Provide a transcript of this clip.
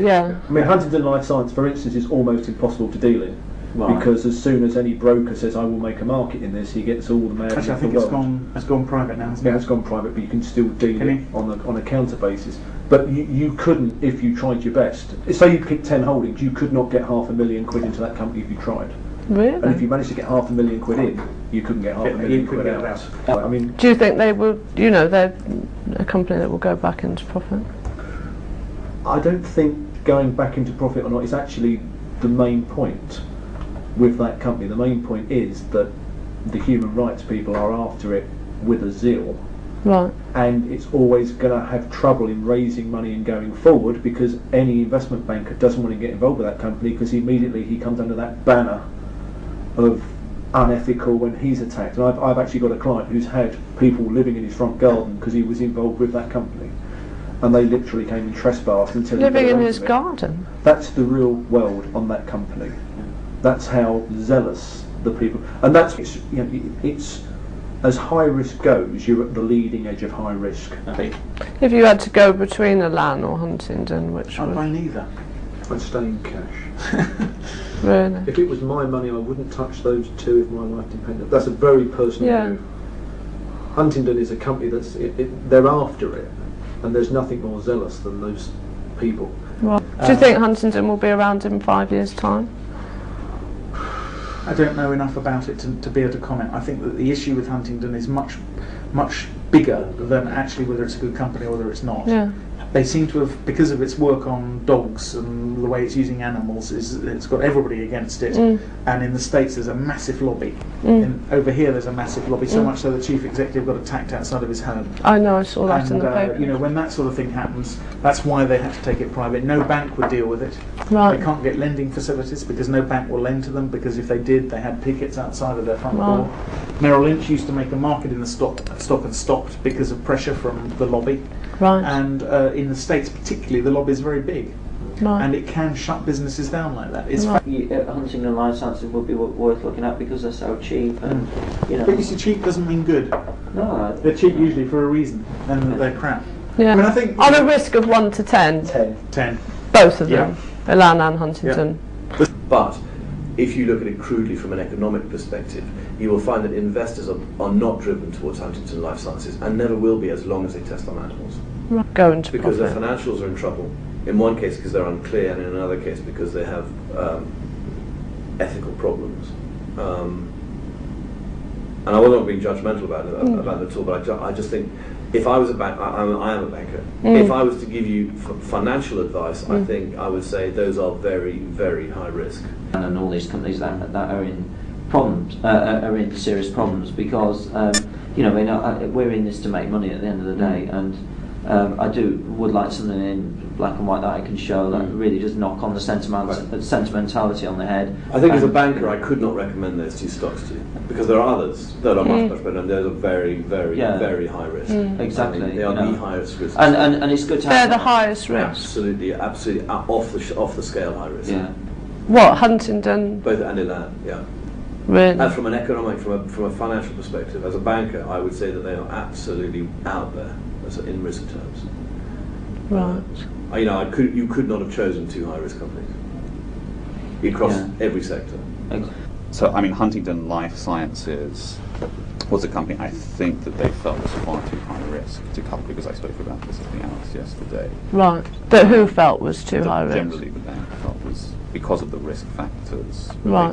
Yeah. I mean, Huntingdon Life Sciences, for instance, is almost impossible to deal in. Right. Because as soon as any broker says, I will make a market in this, he gets all the money. Actually, I think it's gone private now, hasn't it? Yeah, it's gone private, but you can still deal it on a counter basis. But you couldn't, if you tried your best. Say you picked 10 holdings, you could not get £500,000 into that company if you tried. Really? And if you managed to get £500,000 in, you couldn't get £500,000 out. I mean, do you think they will? You know, they're a company that will go back into profit? I don't think going back into profit or not is actually the main point with that company. The main point is that the human rights people are after it with a zeal. Right. And it's always going to have trouble in raising money and going forward, because any investment banker doesn't want to get involved with that company, because immediately he comes under that banner of unethical when he's attacked. And I've actually got a client who's had people living in his front garden because he was involved with that company, and they literally came and trespassed until living in his garden. That's the real world on that company. That's how zealous the people, and that's it's as high risk goes. You're at the leading edge of high risk. If you had to go between a Lan or Huntingdon, which I'd buy neither. I'd stay in cash. Really? If it was my money, I wouldn't touch those two if my life depended. That's a very personal view. Huntingdon is a company that's they're after it, and there's nothing more zealous than those people. Right. Do you think Huntingdon will be around in 5 years' time? I don't know enough about it to be able to comment. I think that the issue with Huntingdon is much bigger than actually whether it's a good company or whether it's not. Yeah. They seem to have, because of its work on dogs and the way it's using animals, it's got everybody against it. And in the States there's a massive lobby. Over here there's a massive lobby, so much so the chief executive got attacked outside of his home. I know, I saw that in the paper. You know, when that sort of thing happens, that's why they had to take it private. No bank would deal with it. Right. They can't get lending facilities because no bank will lend to them, because if they did, they had pickets outside of their front door. Merrill Lynch used to make a market in the stock and stopped because of pressure from the lobby. Right. And in the States particularly, the lobby is very big. Right. And it can shut businesses down like that. It's Huntingdon Life Sciences would be worth looking at because they're so cheap, and you know. But you see, cheap doesn't mean good. No, they're cheap usually for a reason, and they're crap. Yeah. I mean, I think on a risk of 1 to 10. 10. Both of them, Lan and Huntingdon. Yeah. But if you look at it crudely from an economic perspective, you will find that investors are not driven towards Huntingdon Life Sciences, and never will be as long as they test on animals. Right. Go into because profit. their financials are in trouble. In one case because they're unclear, and in another case because they have ethical problems. And I wasn't being judgmental about it at all, but I just think if I was a bank, I am a banker. If I was to give you financial advice, I think I would say those are very, very high risk. And all these companies that are in problems, are in serious problems, because you know, we're in this to make money at the end of the day, and I would like something in black and white that I can show that really does knock on the sentimentality on the head. I think as a banker I could not recommend those two stocks to you, because there are others that are much better, and those are very, very, very high risk. Exactly. I mean, they are the highest risk. And it's good to have They're the highest risk. Absolutely off the scale high risk. Yeah. What, Huntingdon? Both and Lan, yeah. Really? And from an economic, from a financial perspective, as a banker, I would say that they are absolutely out there, in risk terms. Right. You know, you could not have chosen two high-risk companies across every sector. So, I mean, Huntingdon Life Sciences was a company I think that they felt was far too high risk to cover, because I spoke about this at the analyst yesterday. Right. That who felt was too high risk? Generally, the bank felt was because of the risk factors. Right.